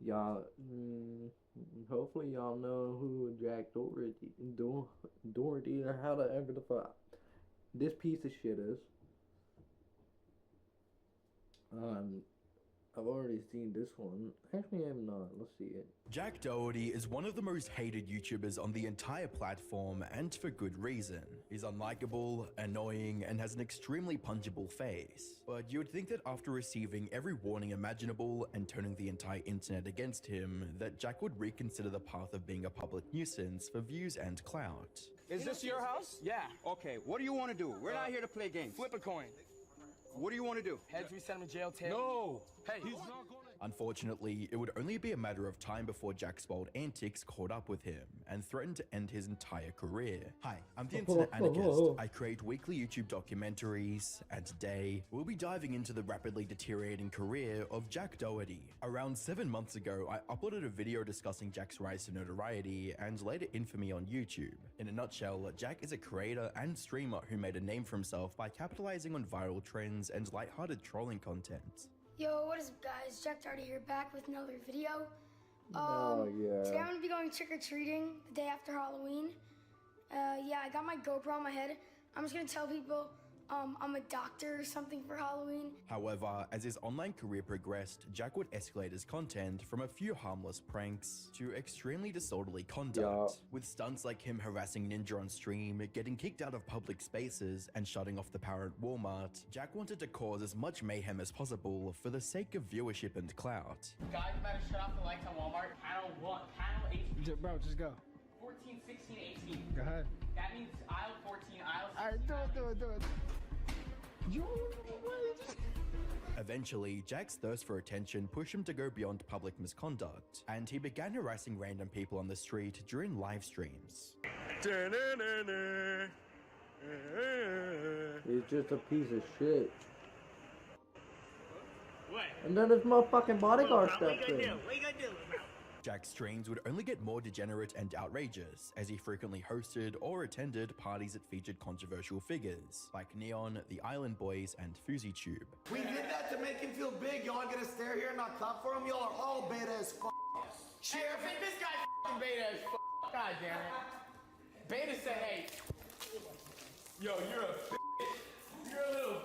Y'all, hopefully y'all know who Jack Doherty, or how the ever the fuck this piece of shit is. Um, I've already seen this one. Actually, I'm not. Let's see it. Jack Doherty is one of the most hated YouTubers on the entire platform, and for good reason. He's unlikable, annoying, and has an extremely punchable face. But you would think that after receiving every warning imaginable and turning the entire internet against him, that Jack would reconsider the path of being a public nuisance for views and clout. Is this your house? Yeah. Okay, what do you want to do? We're not here to play games. Flip a coin. What do you want to do? Heads, we send him to jail. Tails. No! Hey, He's not gonna... Unfortunately, it would only be a matter of time before Jack's bold antics caught up with him and threatened to end his entire career. Hi, I'm the Internet Anarchist. I create weekly YouTube documentaries, and today we'll be diving into the rapidly deteriorating career of Jack Doherty. Around 7 months ago, I uploaded a video discussing Jack's rise to notoriety and later infamy on YouTube. In a nutshell, Jack is a creator and streamer who made a name for himself by capitalizing on viral trends and lighthearted trolling content. Yo, what is up, guys? Jack Doherty here, back with another video. Oh, yeah. Today I'm gonna be going trick-or-treating the day after Halloween. Yeah, I got my GoPro on my head. I'm just gonna tell people I'm a doctor or something for Halloween. However, as his online career progressed, Jack would escalate his content from a few harmless pranks to extremely disorderly conduct, with stunts like him harassing Ninja on stream, getting kicked out of public spaces, and shutting off the power at Walmart. Jack wanted to cause as much mayhem as possible for the sake of viewership and clout. Guys, you better shut off the lights on Walmart. Panel 1, panel 18. Bro, just go. 14, 16, 18. Go ahead. That means aisle 14, aisle 16. Alright, do it. You Eventually, Jack's thirst for attention pushed him to go beyond public misconduct, and he began harassing random people on the street during live streams. He's just a piece of shit. What? And then his motherfucking bodyguard steps in. What you gonna do? Jack's streams would only get more degenerate and outrageous, as he frequently hosted or attended parties that featured controversial figures, like Neon, the Island Boys, and FuzzyTube. We did that to make him feel big. Y'all gonna stare here and not clap for him? Y'all are all beta as f***. Sheriff, this guy's f***ing beta as f***. God damn it. Beta said, hey. Yo, you're a f***. You're a little f***.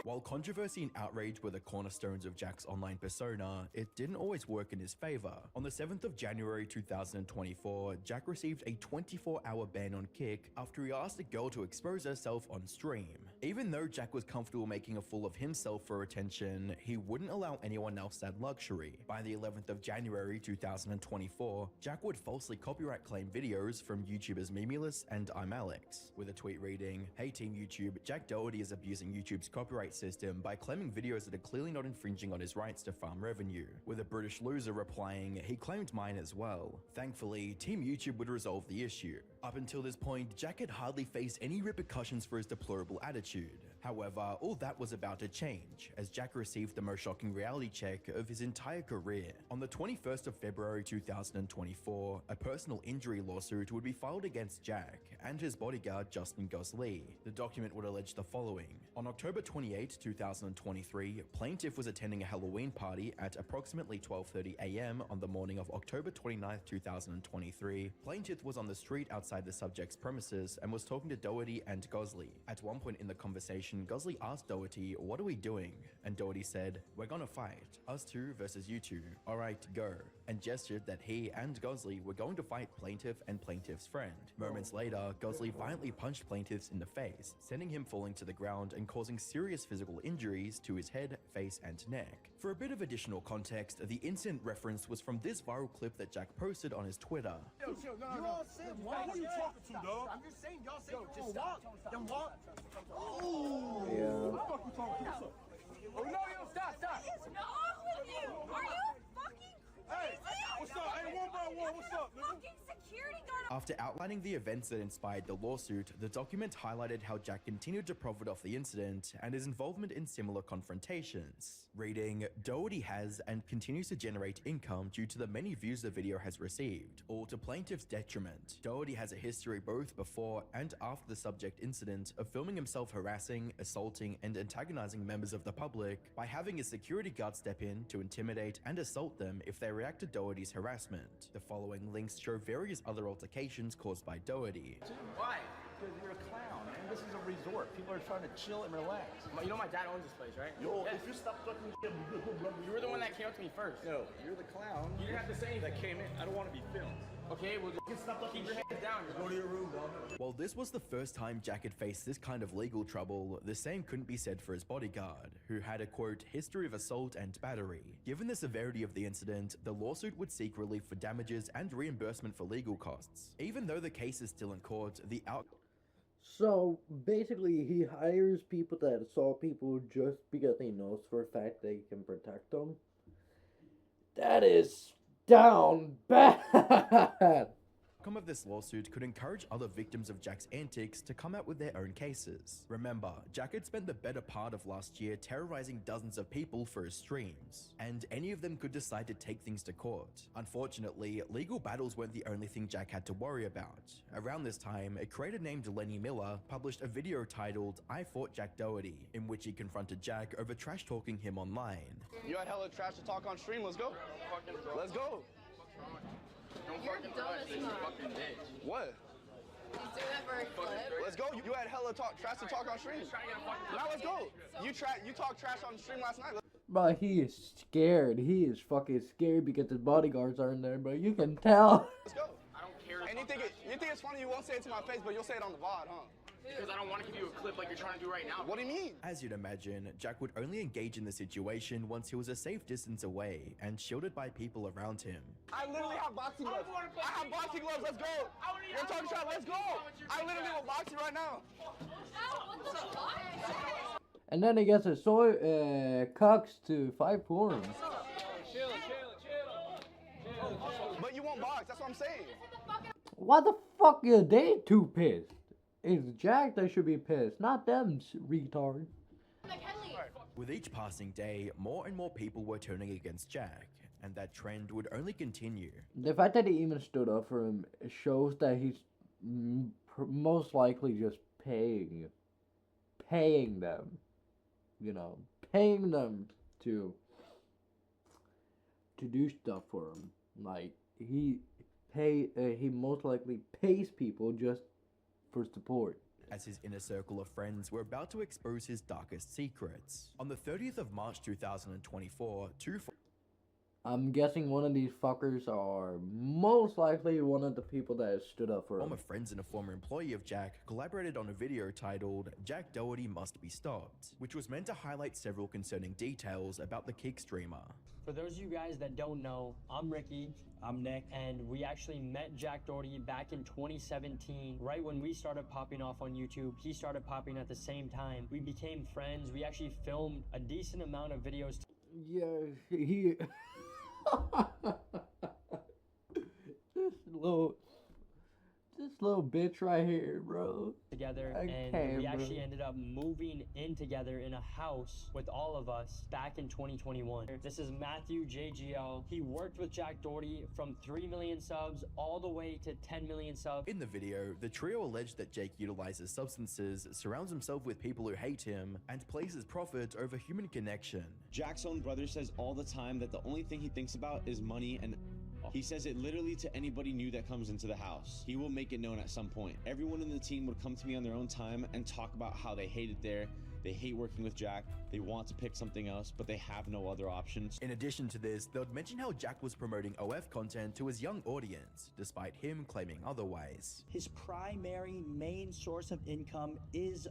While controversy and outrage were the cornerstones of Jack's online persona, it didn't always work in his favor. On the 7th of January 2024, Jack received a 24-hour ban on Kick after he asked a girl to expose herself on stream. Even though Jack was comfortable making a fool of himself for attention, he wouldn't allow anyone else that luxury. By the 11th of January 2024, Jack would falsely copyright claim videos from YouTubers Mimulus and I'm Alex, with a tweet reading, "Hey Team YouTube, Jack Doherty is abusing YouTube's copyright system by claiming videos that are clearly not infringing on his rights to farm revenue," with a British loser replying, "He claimed mine as well." Thankfully, Team YouTube would resolve the issue. Up until this point, Jack had hardly faced any repercussions for his deplorable attitude. However, all that was about to change, as Jack received the most shocking reality check of his entire career. On the 21st of February 2024, a personal injury lawsuit would be filed against Jack and his bodyguard Justin Gosley. The document would allege the following. On October 28, 2023, plaintiff was attending a Halloween party at approximately 12:30 a.m. on the morning of October 29, 2023. Plaintiff was on the street outside the subject's premises and was talking to Doherty and Gosley. At one point in the conversation, Gosley asked Doherty, "What are we doing?" And Doherty said, "We're gonna fight. Us two versus you two. Alright, go." And gestured that he and Gosley were going to fight plaintiff and plaintiff's friend. Moments later, Gosley violently punched plaintiffs in the face, sending him falling to the ground and causing serious physical injuries to his head, face, and neck. For a bit of additional context, the incident referenced was from this viral clip that Jack posted on his Twitter. You all said, who are you talking to, dog? I'm just saying, y'all said you're gonna walk. Then walk. Oh! Yeah. What the fuck you talking to? Oh, no, yo, stop. What is wrong with you? Are you fucking crazy? Hey, what's up? Hey, one by one, what's up, nigga? Fucking security guard After outlining the events that inspired the lawsuit, the document highlighted how Jack continued to profit off the incident and his involvement in similar confrontations. Reading, Doherty has and continues to generate income due to the many views the video has received, all to plaintiff's detriment. Doherty has a history both before and after the subject incident of filming himself harassing, assaulting, and antagonizing members of the public by having a security guard step in to intimidate and assault them if they react to Doherty's harassment. The following links show various other altercations caused by Doherty. Why? Because you're a clown, man. This is a resort. People are trying to chill and relax. You know my dad owns this place, right? Yo, Yeah. if you stop talking shit, You were the one that came up to me first. No, you're the clown. You didn't have to say anything. that came in. I don't want to be filmed. Okay, well, just keep your head down. Go to your room, dog. While this was the first time Jack had faced this kind of legal trouble, the same couldn't be said for his bodyguard, who had a quote, history of assault and battery. Given the severity of the incident, the lawsuit would seek relief for damages and reimbursement for legal costs. Even though the case is still in court, the So basically, he hires people that assault people just because he knows for a fact they can protect them. That is down bad. outcome of this lawsuit could encourage other victims of Jack's antics to come out with their own cases. Remember, Jack had spent the better part of last year terrorizing dozens of people for his streams, and any of them could decide to take things to court. Unfortunately, legal battles weren't the only thing Jack had to worry about. Around this time, a creator named Lenny Miller published a video titled "I Fought Jack Doherty," in which he confronted Jack over trash talking him online. You had hella trash to talk on stream. Let's go. Let's go. You're dumb as fuck. What? He's doing that for a clip. Let's go. You had hella trash to talk on stream. Now let's go. You talked trash on stream last night. Bro, he is scared. He is fucking scared because his bodyguards aren't there, bro. You can tell. Let's go. I don't care. And you think it's funny you won't say it to my face, but you'll say it on the VOD, huh? Because I don't want to give you a clip like you're trying to do right now. What do you mean? As you'd imagine, Jack would only engage in the situation once he was a safe distance away and shielded by people around him. I literally have boxing gloves. I have boxing gloves. Let's go. You're talking shot. Let's go. I literally will box you right now. Ow, what the fuck? And then he gets a soy cucks to 5 forms. But you won't box. That's what I'm saying. Why the fuck are they too pissed? It's Jack that should be pissed, not them retards. With each passing day, more and more people were turning against Jack, and that trend would only continue. The fact that he even stood up for him shows that he's most likely just paying them, paying them to do stuff for him. Like he most likely pays people just for support. As his inner circle of friends were about to expose his darkest secrets. On the 30th of March 2024, I'm guessing one of these fuckers are most likely one of the people that has stood up for him. former friends and a former employee of Jack collaborated on a video titled "Jack Doherty Must Be Stopped," which was meant to highlight several concerning details about the kick streamer. For those of you guys that don't know, I'm Ricky. I'm Nick. And we actually met Jack Doherty back in 2017. Right when we started popping off on YouTube, he started popping at the same time. We became friends. We actually filmed a decent amount of videos. Yeah, he... This little bitch right here, bro. Together, Okay, and we bro. actually ended up moving in together in a house with all of us back in 2021. This is Matthew JGL. He worked with Jack Doherty from 3 million subs all the way to 10 million subs. In the video, the trio alleged that Jake utilizes substances, surrounds himself with people who hate him, and places profit over human connection. Jack's own brother says all the time that the only thing he thinks about is money, and he says it literally to anybody new that comes into the house. He will make it known at some point. Everyone in the team would come to me on their own time and talk about how they hate it there. They hate working with Jack. They want to pick something else, but they have no other options. In addition to this, they would mention how Jack was promoting OF content to his young audience, despite him claiming otherwise. His primary main source of income is,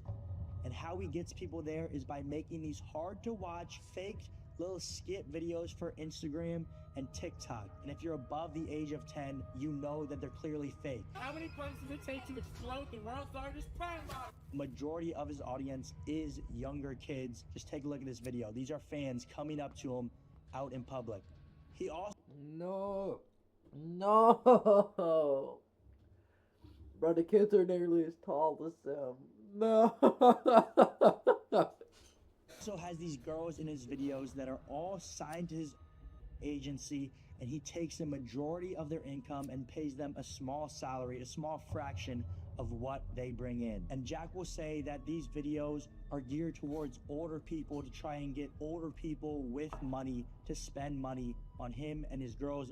and how he gets people there is by making these hard to watch fake little skit videos for Instagram and TikTok. And if you're above the age of 10, you know that they're clearly fake. How many pumps does it take to explode the world's largest pine bomb? Majority of his audience is younger kids. Just take a look at this video. These are fans coming up to him out in public. He also... No. Bro, the kids are nearly as tall as them. No. Also has these girls in his videos that are all signed to his agency, and he takes the majority of their income and pays them a small salary, a small fraction of what they bring in. And Jack will say that these videos are geared towards older people to try and get older people with money to spend money on him and his girls.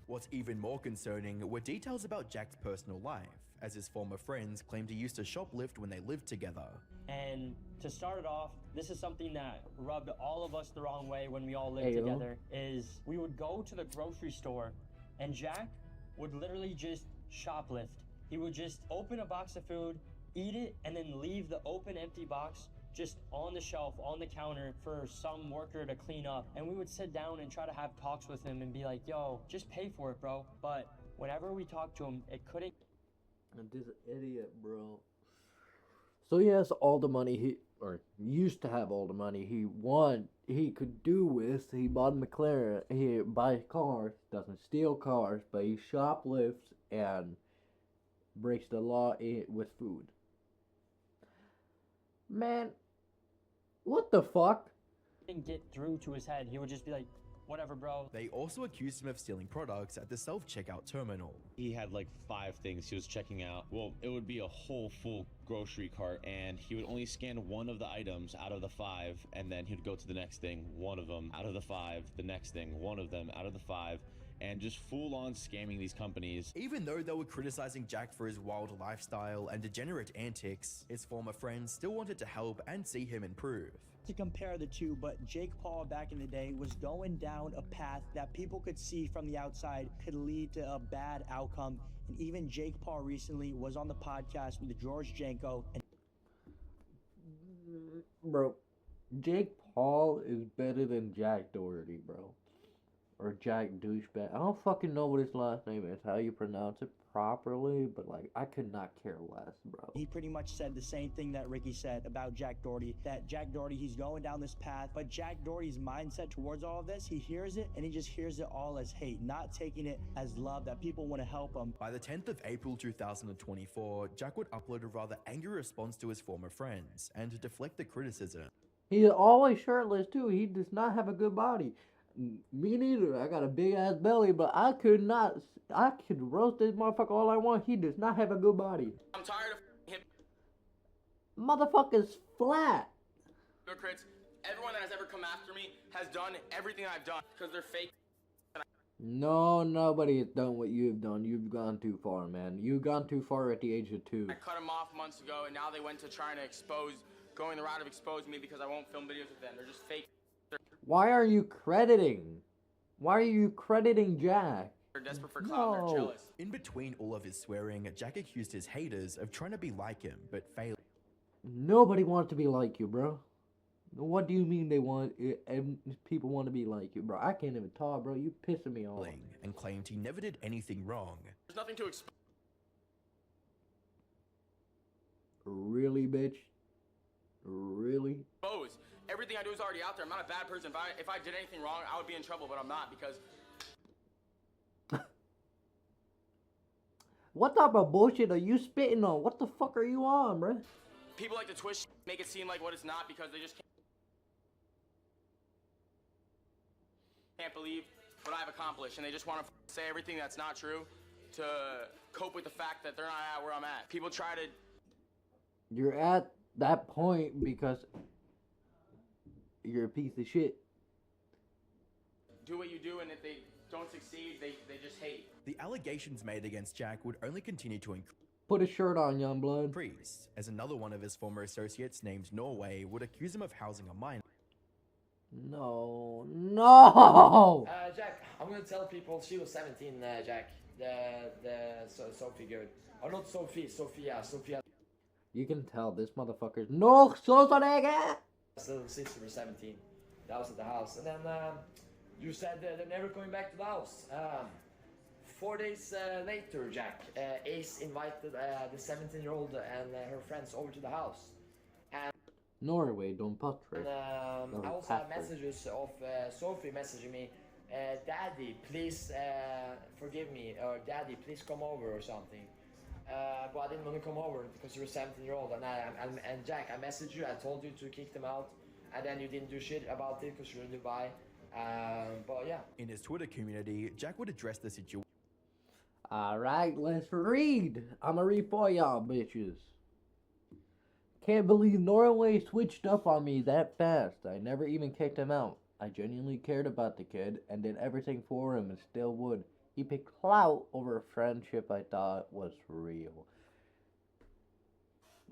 What's even more concerning were details about Jack's personal life, as his former friends claimed he used to shoplift when they lived together. And to start it off, this is something that rubbed all of us the wrong way when we all lived Ayo. together, is we would go to the grocery store and Jack would literally just shoplift. He would just open a box of food, eat it, and then leave the open empty box just on the shelf, on the counter for some worker to clean up. And we would sit down and try to have talks with him and be like, yo, just pay for it, bro. But whenever we talked to him, it couldn't. This idiot, bro. So he has all the money or used to have all the money he could do with. He bought a McLaren. He buys cars, doesn't steal cars, but he shoplifts and breaks the law with food. Man, what the fuck? Didn't get through to his head. He would just be like, whatever, bro. They also accused him of stealing products at the self-checkout terminal. He had like 5 things he was checking out. Well, it would be a whole full grocery cart, and he would only scan one of the items out of the 5, and then he'd go to the next thing, one of them out of the 5, the next thing, one of them out of the 5, and just full-on scamming these companies. Even though they were criticizing Jack for his wild lifestyle and degenerate antics, his former friends still wanted to help and see him improve. To compare the two, but Jake Paul back in the day was going down a path that people could see from the outside could lead to a bad outcome. And even Jake Paul recently was on the podcast with George Janko. And Bro, Jake Paul is better than Jack Doherty, bro. Or Jack Douchebag. I don't fucking know what his last name is, how you pronounce it properly, but like, I could not care less, bro. he pretty much said the same thing that Ricky said about Jack Doherty, that Jack Doherty, he's going down this path, but Jack Doherty's mindset towards all of this, he hears it and he just hears it all as hate, not taking it as love, that people want to help him. By the 10th of April 2024, Jack would upload a rather angry response to his former friends, and to deflect the criticism. He's always shirtless too. He does not have a good body. Me neither. I got a big ass belly, but I could roast this motherfucker all I want. He does not have a good body. I'm tired of him. Motherfucker's flat. Hypocrites. Everyone that has ever come after me has done everything I've done because they're fake. No, nobody has done what you've done. You've gone too far, man. You've gone too far at the age of 2. I cut them off months ago, and now they went to trying to going the route of exposing me because I won't film videos with them. They're just fake. Why are you crediting? Why are you crediting Jack? They're desperate for clout. No. They're jealous. In between all of his swearing, Jack accused his haters of trying to be like him, but failing. Nobody wants to be like you, bro. What do you mean people want to be like you, bro? I can't even talk, bro. You pissing me off. And claimed he never did anything wrong. There's nothing to expose. Really, bitch? Really? Everything I do is already out there. I'm not a bad person. If I did anything wrong, I would be in trouble, but I'm not because... What type of bullshit are you spitting on? What the fuck are you on, bro? People like to twist, make it seem like what it's not because they just can't believe what I've accomplished, and they just want to say everything that's not true to cope with the fact that they're not at where I'm at. People try to... You're at that point because you're a piece of shit. Do what you do, and if they don't succeed, they just hate. The allegations made against Jack would only continue to Put a shirt on, young blood. increase, as another one of his former associates named Norway would accuse him of housing a minor. No. Jack, I'm gonna tell people she was 17, Jack. Sophie good. Or not Sophie, Sophia. You can tell this motherfucker's no Sosanega. Little sister was 17. That was at the house. And then you said they're never coming back to the house. 4 days later, Jack, Ace invited the 17-year-old and her friends over to the house. And Norway, don't Patrick. I also have messages of Sophie messaging me, Daddy, please forgive me, or Daddy, please come over, or something. but I didn't want to come over because you were 17-year-old. And Jack, I messaged you. I told you to kick them out, and then you didn't do shit about it because you're in Dubai. But yeah. In his Twitter community, Jack would address the situation. Alright, let's read. I'ma read for y'all, bitches. Can't believe Norway switched up on me that fast. I never even kicked him out. I genuinely cared about the kid and did everything for him and still would. He picked clout over a friendship I thought was real.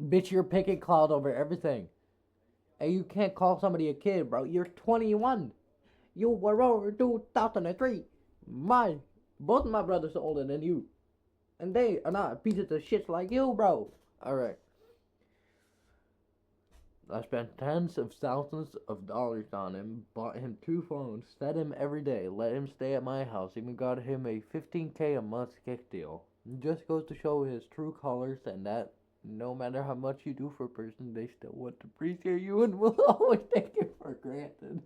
Bitch, you're picking clout over everything. And you can't call somebody a kid, bro. You're 21. You were over 2003. Both of my brothers are older than you. And they are not pieces of shit like you, bro. Alright. I spent tens of thousands of dollars on him, bought him 2 phones, fed him every day, let him stay at my house, even got him a $15K a month kick deal. It just goes to show his true colors and that no matter how much you do for a person, they still want to appreciate you and will always take it for granted.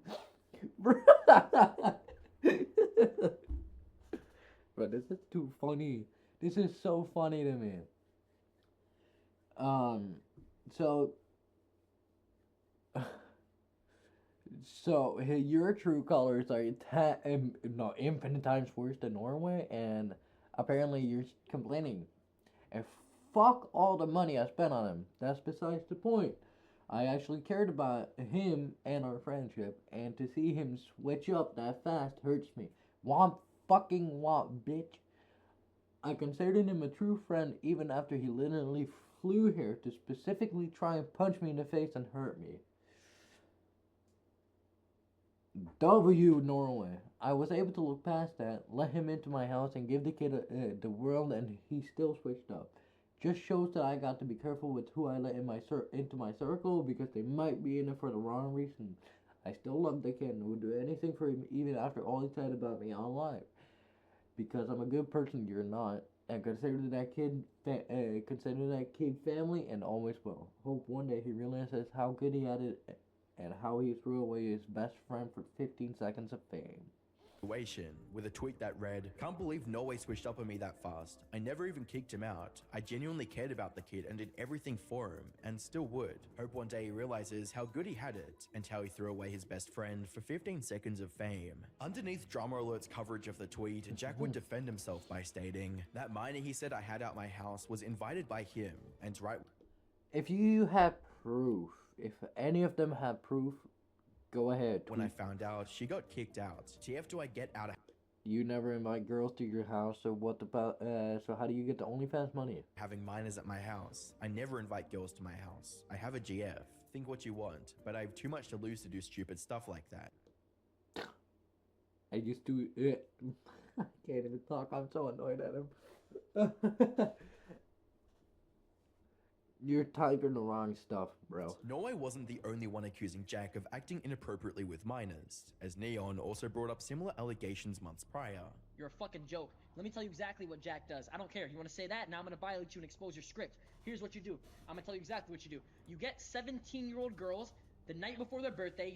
But this is too funny. This is so funny to me. So your true colors are infinite times worse than Norway, and apparently you're complaining. And fuck all the money I spent on him. That's besides the point. I actually cared about him and our friendship, and to see him switch up that fast hurts me. Womp, bitch. I considered him a true friend even after he literally flew here to specifically try and punch me in the face and hurt me. W Norway. I was able to look past that, let him into my house, and give the kid the world, and he still switched up. Just shows that I got to be careful with who I let in into my circle, because they might be in it for the wrong reason. I still love the kid and would do anything for him even after all he said about me online. Because I'm a good person, you're not. And consider that kid family, and always will. Hope one day he realizes how good he had it and how he threw away his best friend for 15 seconds of fame. With a tweet that read, "Can't believe Norway switched up on me that fast. I never even kicked him out. I genuinely cared about the kid and did everything for him, and still would. Hope one day he realizes how good he had it, and how he threw away his best friend for 15 seconds of fame." Underneath Drama Alert's coverage of the tweet, Jack would defend himself by stating, "That minor he said I had out my house was invited by him, and right..." If you have proof, if any of them have proof, go ahead. When I found out, she got kicked out. TF do I get out of... You never invite girls to your house, so what about, so how do you get the OnlyFans money? Having minors at my house. I never invite girls to my house. I have a GF. Think what you want, but I have too much to lose to do stupid stuff like that. I used to... I can't even talk, I'm so annoyed at him. You're typing the wrong stuff, bro. Norway wasn't the only one accusing Jack of acting inappropriately with minors, as Neon also brought up similar allegations months prior. You're a fucking joke. Let me tell you exactly what Jack does. I don't care. You want to say that? Now I'm going to violate you and expose your script. Here's what you do. I'm going to tell you exactly what you do. You get 17-year-old girls the night before their birthday.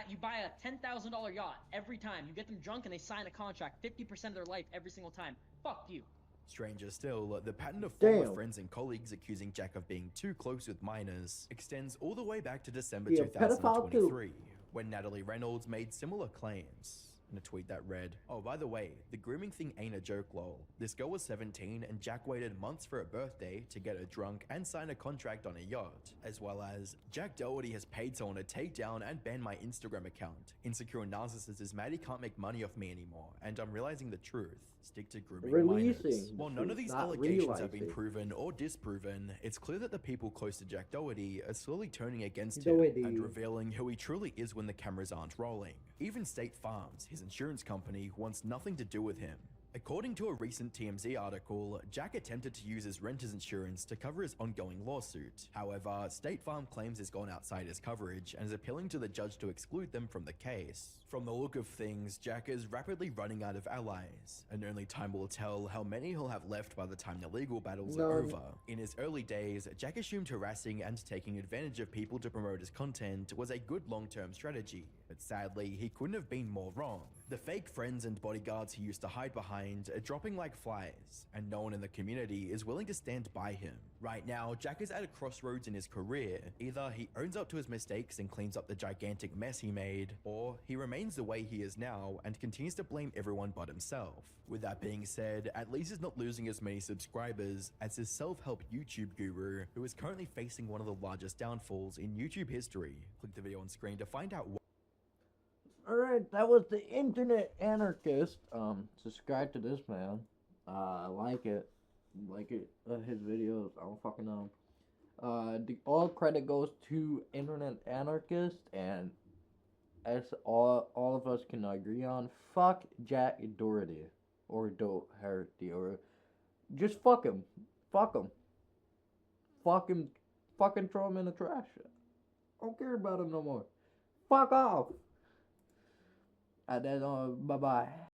You buy a $10,000 yacht every time. You get them drunk and they sign a contract 50% of their life every single time. Fuck you. Stranger still, the pattern of former friends and colleagues accusing Jack of being too close with minors extends all the way back to December 2023, when Natalie Reynolds made similar claims. In a tweet that read, "Oh, by the way, the grooming thing ain't a joke, lol. This girl was 17 and Jack waited months for her birthday to get her drunk and sign a contract on a yacht." As well as, "Jack Doherty has paid someone to take down and ban my Instagram account. Insecure narcissist is mad he can't make money off me anymore, and I'm realizing the truth. Stick to grooming minors." While none of these allegations have been proven or disproven, it's clear that the people close to Jack Doherty are slowly turning against him and revealing who he truly is when the cameras aren't rolling. Even State Farms, his insurance company, wants nothing to do with him. According to a recent TMZ article, Jack attempted to use his renter's insurance to cover his ongoing lawsuit. However, State Farm claims it's gone outside his coverage and is appealing to the judge to exclude them from the case. From the look of things, Jack is rapidly running out of allies, and only time will tell how many he'll have left by the time the legal battles are over. In his early days, Jack assumed harassing and taking advantage of people to promote his content was a good long-term strategy, but sadly, he couldn't have been more wrong. The fake friends and bodyguards he used to hide behind mind are dropping like flies, and no one in the community is willing to stand by him. Right now, Jack is at a crossroads in his career. Either he owns up to his mistakes and cleans up the gigantic mess he made, or he remains the way he is now and continues to blame everyone but himself. With that being said, at least he's not losing as many subscribers as his self-help YouTube guru, who is currently facing one of the largest downfalls in YouTube history. Click the video on screen to find out why. Alright, that was the Internet Anarchist. Subscribe to this man. Like it. His videos. I don't fucking know. All credit goes to Internet Anarchist, and as all of us can agree on, fuck Jack Doherty. Or Doherty, or just fuck him. Fuck him. Fucking throw him in the trash. I don't care about him no more. Fuck off. And then, bye-bye.